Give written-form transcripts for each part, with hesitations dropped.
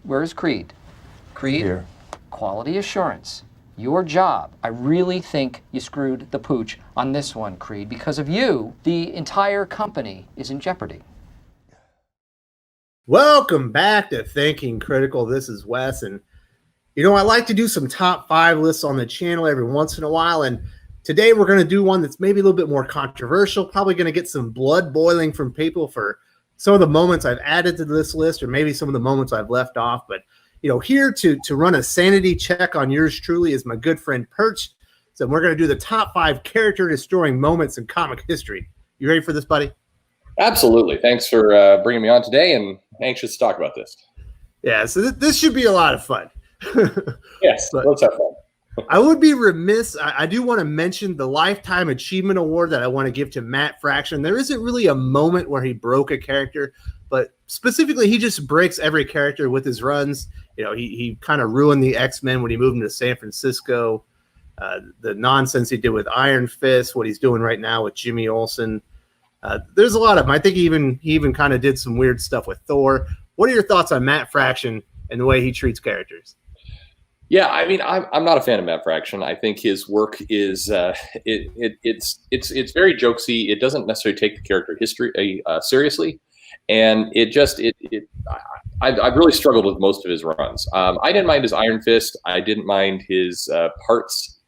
Where's Creed? Creed? Here. Quality assurance. Your job. I really think you screwed the pooch on this one, Creed. Because of you, the entire company is in jeopardy. Welcome back to Thinking Critical. This is Wes, and I like to do some top 5 lists on the channel every once in a while, and today we're going to do one that's maybe a little bit more controversial, probably going to get some blood boiling from people for some of the moments I've added to this list, or maybe some of the moments I've left off. But here to run a sanity check on yours truly is my good friend Perch. So we're going to do the top 5 character destroying moments in comic history. You ready for this, buddy? Absolutely. Thanks for bringing me on today, and anxious to talk about this. Yeah, so this should be a lot of fun. Yes, let's have fun. I would be remiss. I do want to mention the Lifetime Achievement Award that I want to give to Matt Fraction. There isn't really a moment where he broke a character, but specifically he just breaks every character with his runs. He kind of ruined the X-Men when he moved them to San Francisco. The nonsense he did with Iron Fist, what he's doing right now with Jimmy Olsen. There's a lot of them. I think he even kind of did some weird stuff with Thor. What are your thoughts on Matt Fraction and the way he treats characters? Yeah, I mean, I'm not a fan of Matt Fraction. I think his work is it's very jokesy. It doesn't necessarily take the character history seriously, and I've really struggled with most of his runs. I didn't mind his Iron Fist. I didn't mind his parts,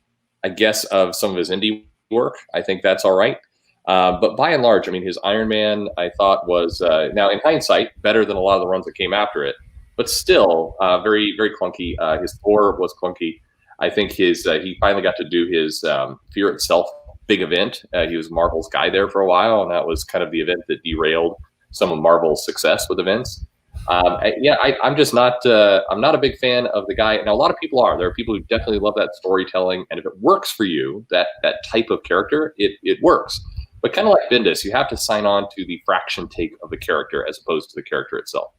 I guess, of some of his indie work. I think that's all right. But by and large, I mean, his Iron Man, I thought was now in hindsight better than a lot of the runs that came after it. But still, very, very clunky. His Thor was clunky. I think he finally got to do his Fear Itself big event. He was Marvel's guy there for a while, and that was kind of the event that derailed some of Marvel's success with events. I'm just not. I'm not a big fan of the guy. Now, a lot of people are. There are people who definitely love that storytelling, and if it works for you, that type of character, it works. But kind of like Bendis, you have to sign on to the Fraction take of the character as opposed to the character itself.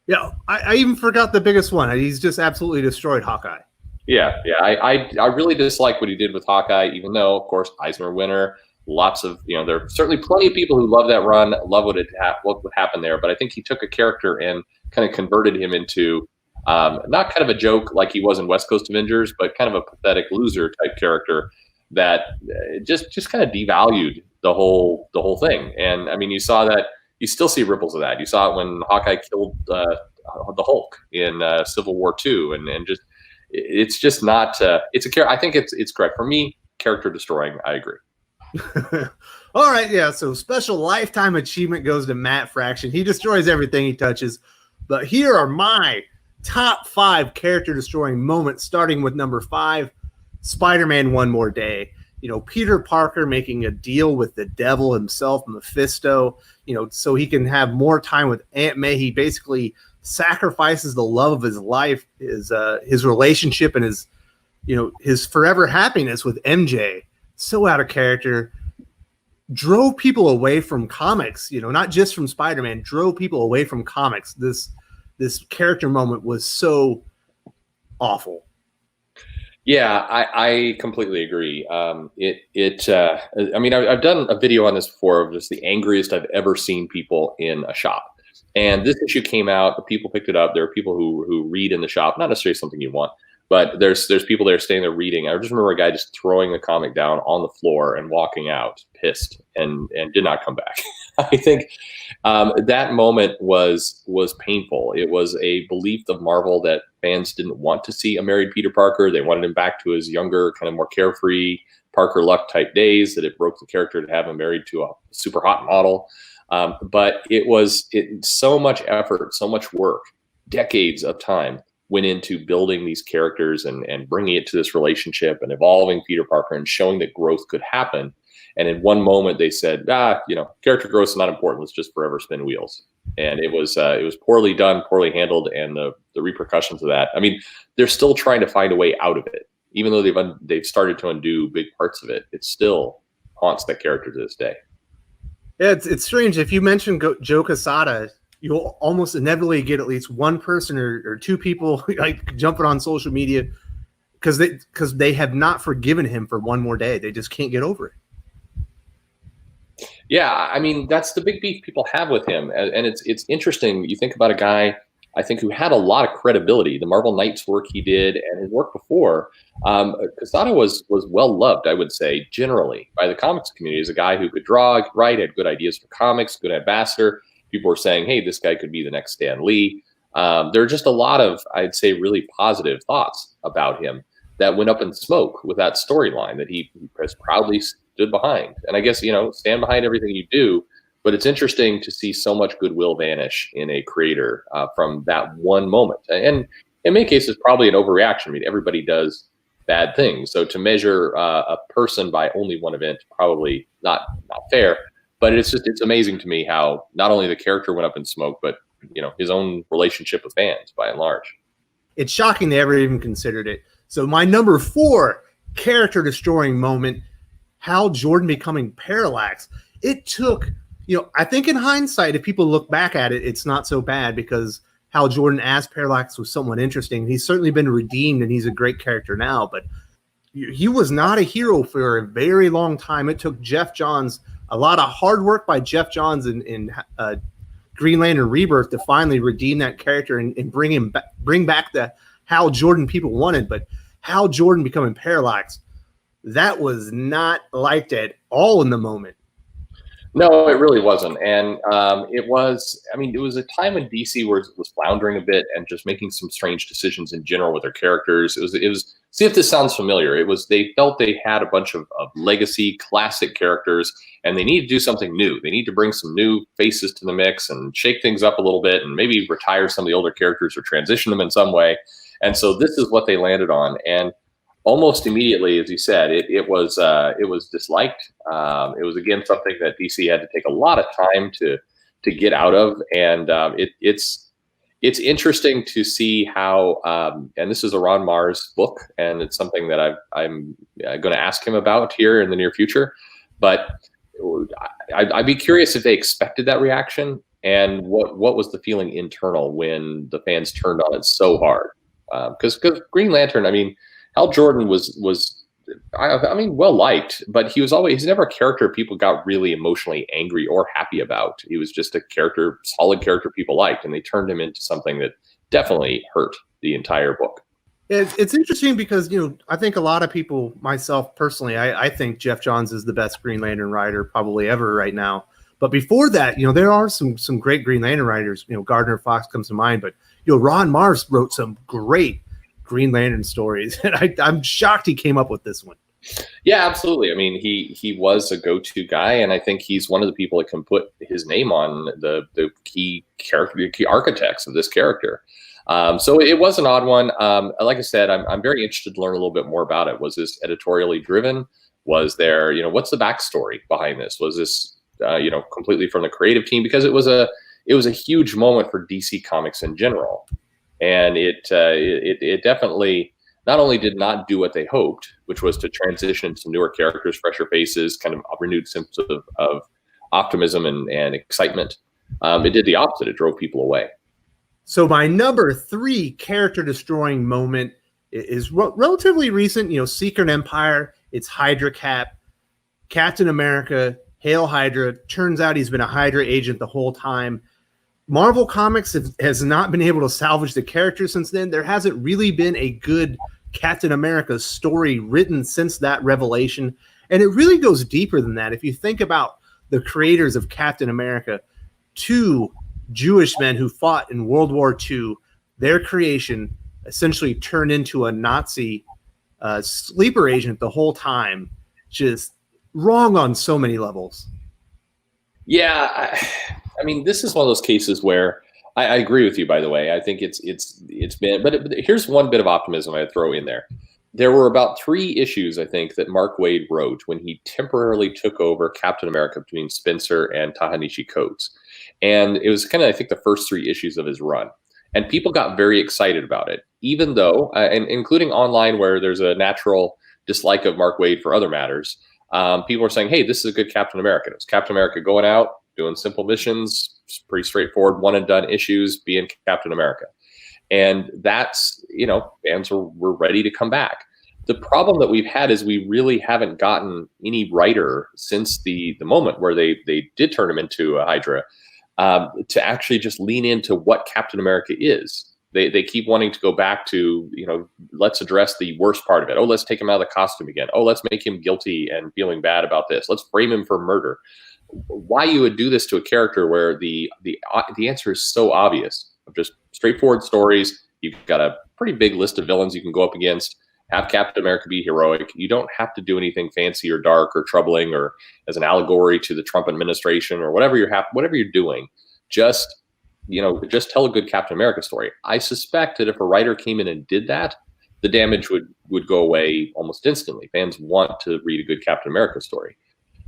Yeah, I even forgot the biggest one. He's just absolutely destroyed Hawkeye. Yeah. I really dislike what he did with Hawkeye, even though, of course, Eisner winner. Lots of, there are certainly plenty of people who love that run, love what would happen there. But I think he took a character and kind of converted him into not kind of a joke like he was in West Coast Avengers, but kind of a pathetic loser type character that just kind of devalued the whole thing. And I mean, you saw that. You still see ripples of that. You saw it when Hawkeye killed the Hulk in Civil War II, and just it's just not. It's a character. I think it's correct for me. Character destroying. I agree. All right, yeah. So special Lifetime Achievement goes to Matt Fraction. He destroys everything he touches. But here are my top 5 character destroying moments, starting with number 5, Spider-Man One More Day. Peter Parker making a deal with the devil himself, Mephisto, so he can have more time with Aunt May. He basically sacrifices the love of his life, his relationship, and his forever happiness with MJ. So out of character. Drove people away from comics, not just from Spider-Man, drove people away from comics. This character moment was so awful. Yeah, I completely agree. I mean, I've done a video on this before of just the angriest I've ever seen people in a shop. And this issue came out, the people picked it up. There are people who read in the shop, not necessarily something you want, but there's people there staying there reading. I just remember a guy just throwing the comic down on the floor and walking out pissed and did not come back. I think that moment was painful. It was a belief of Marvel that fans didn't want to see a married Peter Parker. They wanted him back to his younger, kind of more carefree Parker Luck type days, that it broke the character to have him married to a super hot model. But it so much effort, so much work, decades of time went into building these characters and bringing it to this relationship and evolving Peter Parker and showing that growth could happen. And in one moment they said, character growth is not important. Let's just forever spin wheels. And it was poorly done, poorly handled. And the repercussions of that, I mean, they're still trying to find a way out of it. Even though they've started to undo big parts of it, it still haunts that character to this day. Yeah, it's strange. If you mention Joe Quesada, you'll almost inevitably get at least one person or two people like jumping on social media because they have not forgiven him for one more day. They just can't get over it. Yeah, I mean, that's the big beef people have with him. And it's interesting. You think about a guy I think, who had a lot of credibility. The Marvel Knights work he did and his work before, Quesada was well loved, I would say, generally by the comics community as a guy who could draw, write, had good ideas for comics, good ambassador. People were saying, hey, this guy could be the next Stan Lee. There are just a lot of, I'd say, really positive thoughts about him that went up in smoke with that storyline that he has proudly stood behind. And I guess, stand behind everything you do. But it's interesting to see so much goodwill vanish in a creator from that one moment. And in many cases, probably an overreaction. I mean, everybody does bad things. So to measure a person by only one event, probably not fair. But it's amazing to me how not only the character went up in smoke, but his own relationship with fans by and large. It's shocking they ever even considered it. So my number 4 character destroying moment, Hal Jordan becoming Parallax. It took, I think in hindsight, if people look back at it, it's not so bad because Hal Jordan as Parallax was somewhat interesting. He's certainly been redeemed and he's a great character now, but he was not a hero for a very long time. It took Jeff Johns, a lot of hard work by Jeff Johns in Green Lantern Rebirth to finally redeem that character and bring back the Hal Jordan people wanted. But Hal Jordan becoming Parallax, that was not liked at all in the moment. No, it really wasn't. And it was a time when DC was floundering a bit and just making some strange decisions in general with their characters. It was see if this sounds familiar. They felt they had a bunch of legacy classic characters and they need to do something new. They need to bring some new faces to the mix and shake things up a little bit and maybe retire some of the older characters or transition them in some way. And so this is what they landed on. And almost immediately, as you said, it was disliked. It was, again, something that DC had to take a lot of time to get out of, and it's interesting to see how. And this is a Ron Mars book, and it's something that I'm going to ask him about here in the near future. But I'd be curious if they expected that reaction, and what was the feeling internal when the fans turned on it so hard. Because Green Lantern, Hal Jordan was well liked, but he's never a character people got really emotionally angry or happy about. He was just a solid character people liked, and they turned him into something that definitely hurt the entire book. It's interesting because, I think a lot of people, myself personally, I think Jeff Johns is the best Green Lantern writer probably ever right now. But before that, there are some great Green Lantern writers. Gardner Fox comes to mind, but Ron Mars wrote some great Green Lantern stories, and I'm shocked he came up with this one. Yeah, absolutely. He was a go-to guy, and I think he's one of the people that can put his name on the key character, the key architects of this character. So it was an odd one. Like I said, I'm very interested to learn a little bit more about it. Was this editorially driven? Was there, what's the backstory behind this? Was this, completely from the creative team? Because it was a huge moment for DC Comics in general. And it definitely not only did not do what they hoped, which was to transition to newer characters, fresher faces, kind of a renewed sense of optimism and excitement. It did the opposite. It drove people away. So my number 3 character destroying moment is relatively recent. Secret Empire. It's Hydra Cap, Captain America, Hail Hydra. Turns out he's been a Hydra agent the whole time. Marvel Comics has not been able to salvage the character since then. There hasn't really been a good Captain America story written since that revelation. And it really goes deeper than that. If you think about the creators of Captain America, 2 Jewish men who fought in World War II, their creation essentially turned into a Nazi sleeper agent the whole time. Just wrong on so many levels. Yeah, this is one of those cases where I agree with you, by the way. I think it's been, but here's one bit of optimism I'd throw in there. There were about 3 issues, I think, that Mark Waid wrote when he temporarily took over Captain America between Spencer and Ta-Nehisi Coates. And it was kind of, I think, the first 3 issues of his run. And people got very excited about it, even though, and including online where there's a natural dislike of Mark Waid for other matters, people were saying, hey, this is a good Captain America. It's Captain America going out, doing simple missions, pretty straightforward, one and done issues, being Captain America. And that's, fans were ready to come back. The problem that we've had is we really haven't gotten any writer since the moment where they did turn him into a Hydra to actually just lean into what Captain America is. They keep wanting to go back to, let's address the worst part of it. Oh, let's take him out of the costume again. Oh, let's make him guilty and feeling bad about this. Let's frame him for murder. Why you would do this to a character where the answer is so obvious of just straightforward stories. You've got a pretty big list of villains you can go up against. Have Captain America be heroic. You don't have to do anything fancy or dark or troubling or as an allegory to the Trump administration or whatever you're doing. Just tell a good Captain America story. I suspect that if a writer came in and did that, the damage would go away almost instantly. Fans want to read a good Captain America story.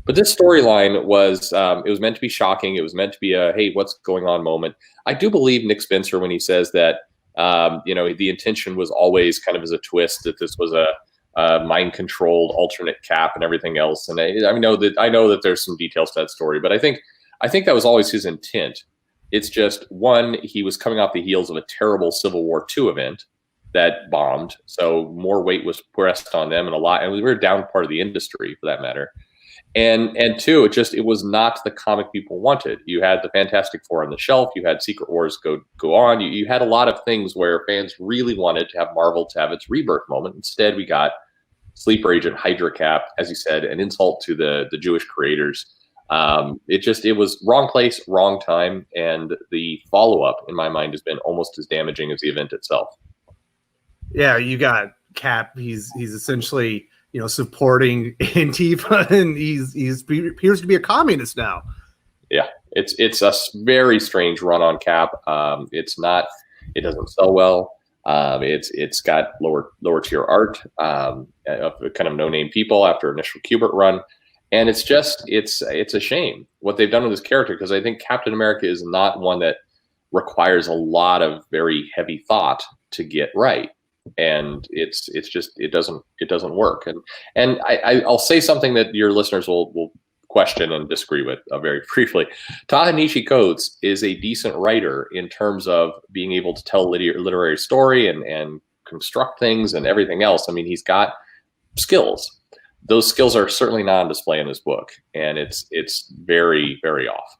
But this storyline was, it was meant to be shocking. It was meant to be a, hey, what's going on moment. I do believe Nick Spencer when he says that, the intention was always kind of as a twist that this was a mind-controlled alternate Cap and everything else. And I know that there's some details to that story, but I think that was always his intent. It's just, one, he was coming off the heels of a terrible Civil War II event that bombed. So more weight was pressed on them and we were a down part of the industry for that matter. And two, it was not the comic people wanted. You had the Fantastic Four on the shelf. You had Secret Wars go on. You had a lot of things where fans really wanted to have Marvel to have its rebirth moment. Instead, we got Sleeper Agent, Hydra Cap, as you said, an insult to the Jewish creators. It was wrong place, wrong time, and the follow-up, in my mind, has been almost as damaging as the event itself. Yeah, you got Cap. He's essentially supporting Antifa, and he appears to be a communist now. Yeah, it's a very strange run on Cap. It doesn't sell well. It's got lower tier art, of kind of no name people after initial Kubert run. And it's a shame what they've done with this character, because I think Captain America is not one that requires a lot of very heavy thought to get right. And it doesn't work. And I'll say something that your listeners will question and disagree with very briefly. Ta-Nehisi Coates is a decent writer in terms of being able to tell a literary story and construct things and everything else. I mean, he's got skills. Those skills are certainly not on display in this book, and it's very, very off.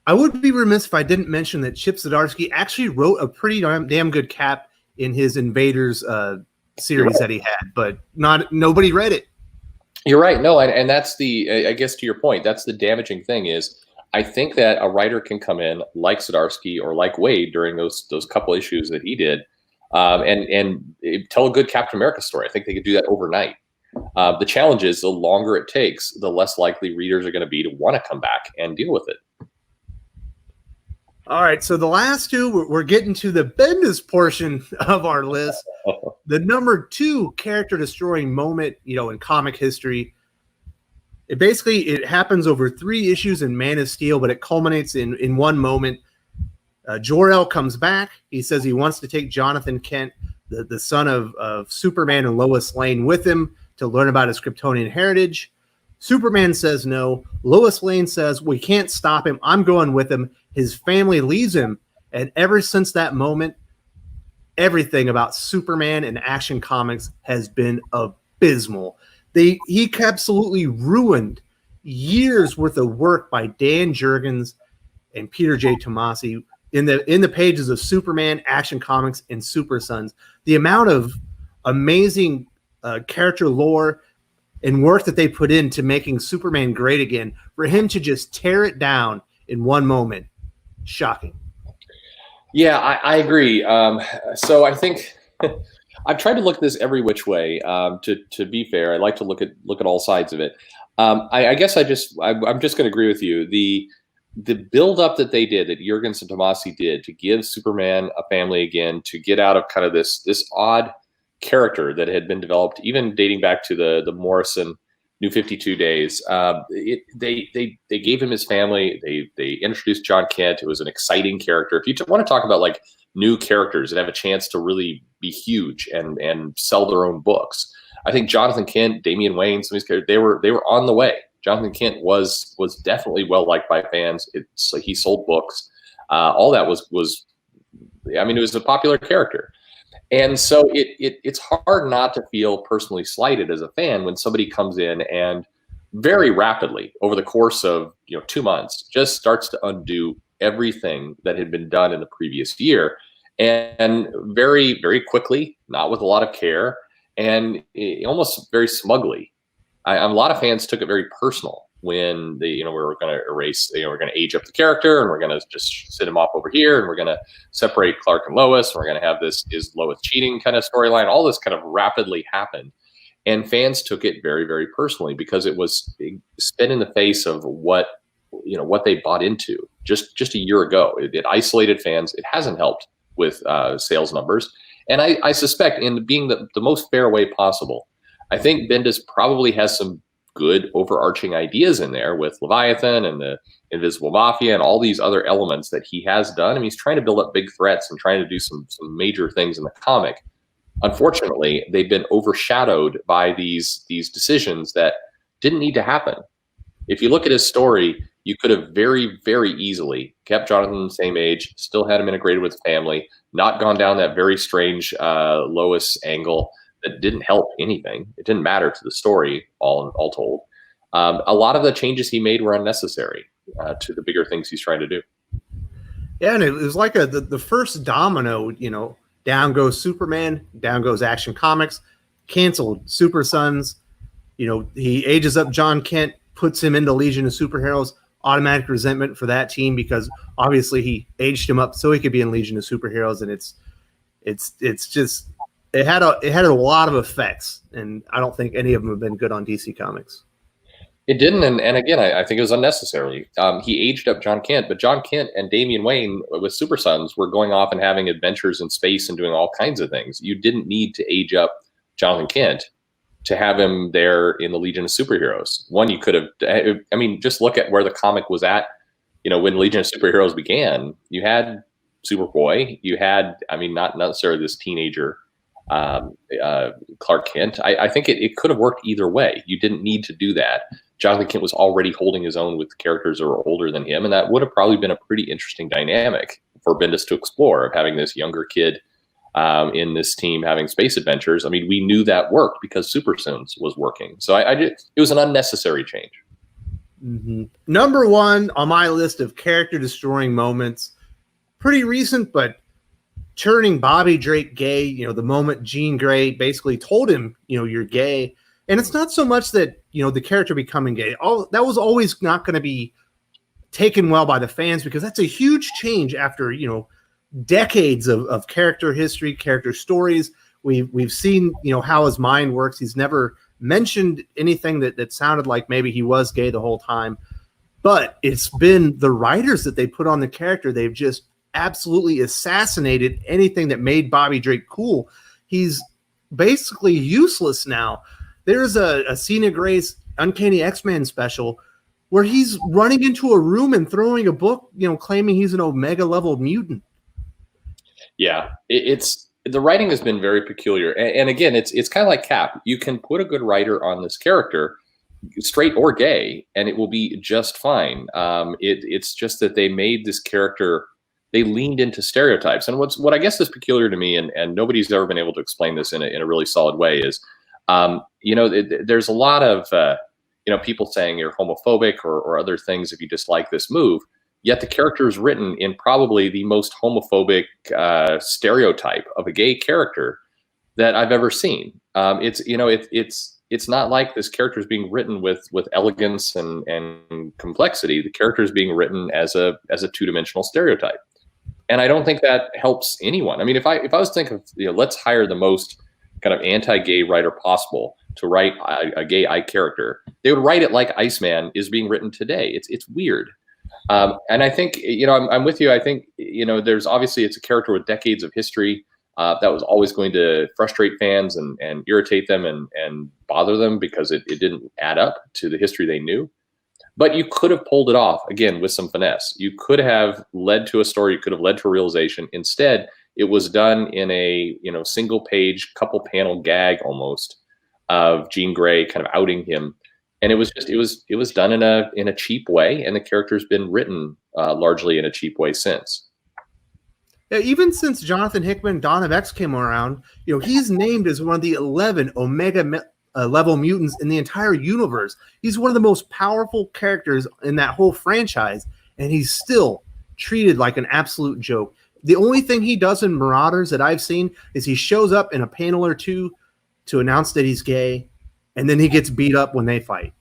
I would be remiss if I didn't mention that Chip Zdarsky actually wrote a pretty damn good Cap in his Invaders series that he had, but nobody read it. You're right. No, and that's I guess to your point, that's the damaging thing is I think that a writer can come in like Zdarsky or like Wade during those couple issues that he did, and tell a good Captain America story. I think they could do that overnight. The challenge is the longer it takes, the less likely readers are going to be to want to come back and deal with it. All right, so the last two, we're getting to the Bendis portion of our list. The number 2 character-destroying moment, in comic history. It happens over 3 issues in Man of Steel, but it culminates in one moment. Jor-El comes back. He says he wants to take Jonathan Kent, the son of Superman and Lois Lane, with him to learn about his Kryptonian heritage. Superman says no. Lois Lane says, we can't stop him. I'm going with him. His family leaves him. And ever since that moment, everything about Superman and Action Comics has been abysmal. He absolutely ruined years worth of work by Dan Jurgens and Peter J. Tomasi in the pages of Superman, Action Comics, and Super Sons. The amount of amazing character lore and work that they put into making Superman great again, for him to just tear it down in one moment, shocking. Yeah, I agree. So I think I've tried to look at this every which way. To be fair, I like to look at all sides of it. I guess I'm just going to agree with you. The build up that they did, that Jurgens and Tomasi did, to give Superman a family again, to get out of kind of this odd character that had been developed, even dating back to the Morrison New 52 days. They gave him his family. They introduced John Kent. It was an exciting character. If you want to talk about like new characters that have a chance to really be huge and sell their own books, I think Jonathan Kent, Damian Wayne, some of these characters, they were on the way. Jonathan Kent was definitely well liked by fans. He sold books. All that was I mean, it was a popular character. And so it's hard not to feel personally slighted as a fan when somebody comes in and very rapidly over the course of 2 months, just starts to undo everything that had been done in the previous year, and very, very quickly, not with a lot of care, and almost very smugly. A lot of fans took it very personal when we were going to erase, we're going to age up the character, and we're going to just sit him off over here, and we're going to separate Clark and Lois, and we're going to have this is Lois cheating kind of storyline. All this kind of rapidly happened. And fans took it very, very personally because it was spit in the face of what they bought into just a year ago. It isolated fans. It hasn't helped with sales numbers. And I suspect, in being the most fair way possible, I think Bendis probably has some good overarching ideas in there with Leviathan and the Invisible Mafia and all these other elements that he has done. I mean, he's trying to build up big threats and trying to do some major things in the comic. Unfortunately, they've been overshadowed by these decisions that didn't need to happen. If you look at his story, you could have very, very easily kept Jonathan the same age, still had him integrated with his family, not gone down that very strange Lois angle that didn't help anything. It didn't matter to the story, all told. A lot of the changes he made were unnecessary to the bigger things he's trying to do. Yeah, and it was like the first domino, down goes Superman, down goes Action Comics, canceled Super Sons. He ages up John Kent, puts him into Legion of Superheroes, automatic resentment for that team because obviously he aged him up so he could be in Legion of Superheroes, and it's just it had a lot of effects, and I don't think any of them have been good on DC Comics. It didn't, and again, I think it was unnecessary. He aged up John Kent, but John Kent and Damian Wayne with Super Sons were going off and having adventures in space and doing all kinds of things. You didn't need to age up Jonathan Kent to have him there in the Legion of Superheroes. One, you could have, just look at where the comic was at, when Legion of Superheroes began. You had Superboy, you had, not necessarily this teenager, Clark Kent. I think it could have worked either way. You didn't need to do that. Jonathan Kent was already holding his own with characters that were older than him, and that would have probably been a pretty interesting dynamic for Bendis to explore, of having this younger kid in this team having space adventures. We knew that worked because Super Sons was working. So it was an unnecessary change. Mm-hmm. Number one on my list of character-destroying moments, pretty recent, but turning Bobby Drake gay, the moment Jean Grey basically told him, you're gay. And it's not so much that, the character becoming gay. That was always not going to be taken well by the fans, because that's a huge change after, decades of character history, character stories. We've seen, how his mind works. He's never mentioned anything that sounded like maybe he was gay the whole time. But it's been the writers that they put on the character. They've just absolutely assassinated anything that made Bobby Drake cool. He's basically useless now. There's a Cena Gray's Uncanny X-Men special where he's running into a room and throwing a book, claiming he's an Omega level mutant. Yeah, it's the writing has been very peculiar. And again, it's kind of like Cap. You can put a good writer on this character, straight or gay, and it will be just fine. It's just that they made this character, they leaned into stereotypes. And what I guess is peculiar to me, and nobody's ever been able to explain this in a really solid way, is there's a lot of people saying you're homophobic or other things if you dislike this move. Yet the character is written in probably the most homophobic stereotype of a gay character that I've ever seen. It's not like this character is being written with elegance and complexity. The character is being written as a two-dimensional stereotype, and I don't think that helps anyone. If I was thinking of, let's hire the most kind of anti-gay writer possible to write a gay character, they would write it like Iceman is being written today. It's weird. And I think, I'm with you. I think, there's obviously, it's a character with decades of history that was always going to frustrate fans and irritate them and bother them because it didn't add up to the history they knew. But you could have pulled it off, again, with some finesse. You could have led to a story. You could have led to a realization. Instead, it was done in a, single page, couple panel gag almost of Jean Grey kind of outing him. And it was done in a cheap way, and the character's been written largely in a cheap way since. Yeah, even since Jonathan Hickman, Dawn of X came around, he's named as one of the 11 Omega level mutants in the entire universe. He's one of the most powerful characters in that whole franchise, and he's still treated like an absolute joke. The only thing he does in Marauders that I've seen is he shows up in a panel or two to announce that he's gay, and then he gets beat up when they fight.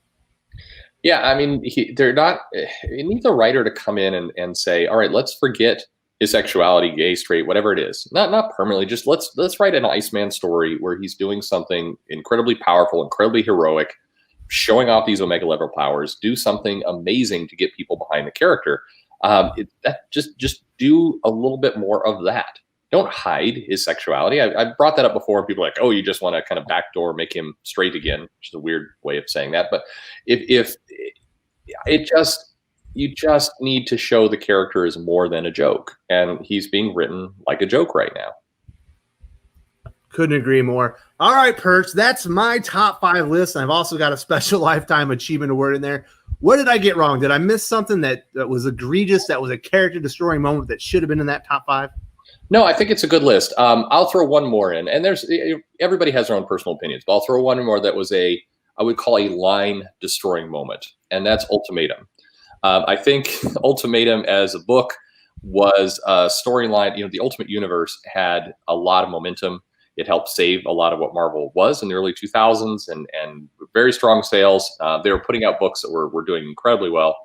Yeah, I mean, they're not. It needs a writer to come in and say, all right, let's forget his sexuality, gay, straight, whatever it is. Not permanently. Just let's write an Iceman story where he's doing something incredibly powerful, incredibly heroic, showing off these Omega level powers. Do something amazing to get people behind the character. Just do a little bit more of that. Don't hide his sexuality. I brought that up before, and people are like, oh, you just want to kind of backdoor make him straight again, which is a weird way of saying that. But if you just need to show the character is more than a joke, and he's being written like a joke right now. Couldn't agree more. All right, Perch, that's my top 5 list. And I've also got a special lifetime achievement award in there. What did I get wrong? Did I miss something that was egregious, that was a character destroying moment that should have been in that top 5? No, I think it's a good list. I'll throw one more in, and everybody has their own personal opinions, but I'll throw one more that was I would call a line destroying moment, and that's Ultimatum. I think Ultimatum as a book was a storyline. The Ultimate Universe had a lot of momentum. It helped save a lot of what Marvel was in the early 2000s, and very strong sales. They were putting out books that were doing incredibly well,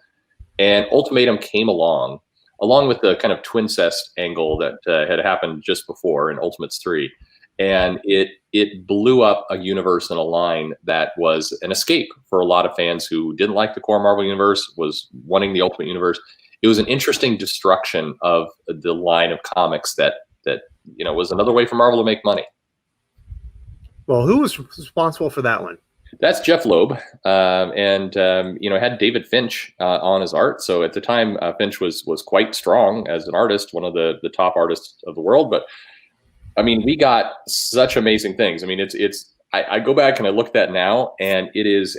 and Ultimatum came along with the kind of twincest angle that had happened just before in Ultimates 3. And it blew up a universe and a line that was an escape for a lot of fans who didn't like the core Marvel universe, was wanting the Ultimate Universe. It was an interesting destruction of the line of comics that was another way for Marvel to make money. Well, who was responsible for that one? That's Jeff Loeb, and had David Finch on his art. So at the time, Finch was quite strong as an artist, one of the top artists of the world. But I mean, we got such amazing things. I mean, I go back and I look at that now, and it is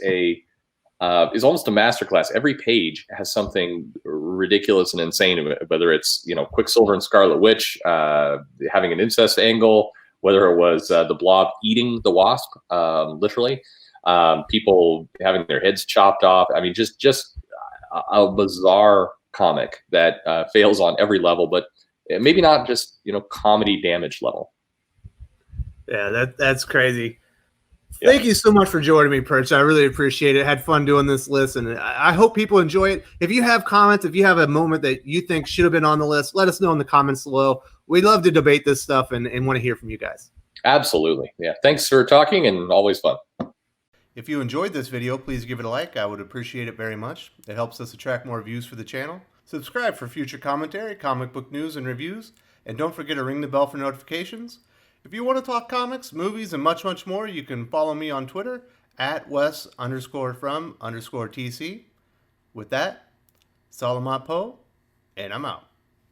almost a masterclass. Every page has something ridiculous and insane in it, whether it's Quicksilver and Scarlet Witch having an incest angle, whether it was the Blob eating the Wasp, literally. People having their heads chopped off. I mean, just a bizarre comic that fails on every level, but maybe not just comedy damage level. Yeah, that's crazy. Yeah. Thank you so much for joining me, Perch. I really appreciate it. Had fun doing this list, and I hope people enjoy it. If you have comments, if you have a moment that you think should have been on the list, let us know in the comments below. We love to debate this stuff and want to hear from you guys. Absolutely. Yeah. Thanks for talking, and always fun. If you enjoyed this video, please give it a like. I would appreciate it very much. It helps us attract more views for the channel. Subscribe for future commentary, comic book news, and reviews. And don't forget to ring the bell for notifications. If you want to talk comics, movies, and much, much more, you can follow me on Twitter at Wes_from_TC. With that, Salamat Po, and I'm out.